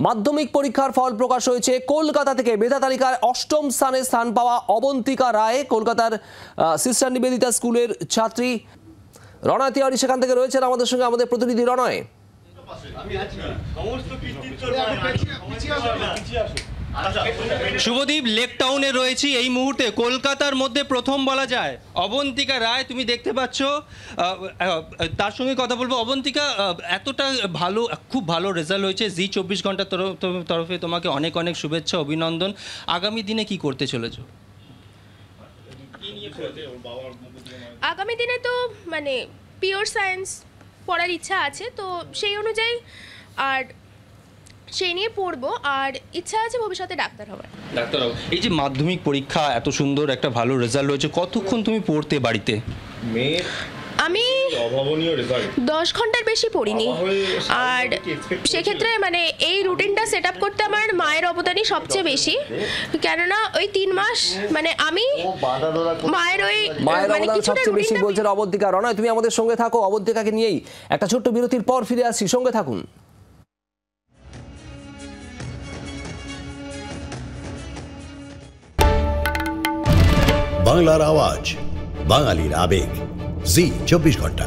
মাধ্যমিক পরীক্ষার ফল প্রকাশ হয়েছে। কলকাতা থেকে মেধা তালিকায় অষ্টম স্থানে স্থান পাওয়া অবন্তিকা রায় কলকাতার সিস্টার নিবেদিতা স্কুলের ছাত্রী। রণয় তিওয়ারি সেখান থেকে রয়েছেন আমাদের সঙ্গে, আমাদের প্রতিনিধি রণয়। শুভদীপ, লেক টাউনে রয়েছি এই মুহূর্তে। কলকাতার মধ্যে প্রথম বলা যায় অবন্তিকা রায়, তুমি দেখতে পাচ্ছ। তার সঙ্গে কথা বলবো। অবন্তিকা, এতটা ভালো, খুব ভালো রেজাল্ট হয়েছে। জি24 ঘন্টার তরফে তোমাকে অনেক অনেক শুভেচ্ছা, অভিনন্দন। আগামী দিনে কি করতে চলেছো? আগামী দিনে তো মানে পিওর সায়েন্স পড়ার ইচ্ছা আছে, তো সেই অনুযায়ী আর সেই নিয়ে পড়বো। আর ইচ্ছা আছে ভবিষ্যতে ডাক্তার হওয়ার। এই যে মাধ্যমিক পরীক্ষা, এত সুন্দর একটা ভালো রেজাল্ট হয়েছে, কতক্ষণ তুমি পড়তে বাড়িতে? আমি 10 ঘন্টার বেশি পড়িনি। আর সেক্ষেত্রে মানে এই রুটিনটা সেট আপ করতে আমার মায়ের অবদানই সবচেয়ে বেশি, কেননা ওই 3 মাস মানে আমি মায়ের অবদান সবচেয়ে বেশি বলছেন অবন্তিকা। রণয়, তুমি আমাদের সঙ্গে থাকো। অবন্তিকাকে নিয়েই একটা ছোট্ট বিরতির পর ফিরে আসছি, সঙ্গে থাকুন। বাংলার আওয়াজ, বাঙালির আবেগ, জি24 ঘন্টা।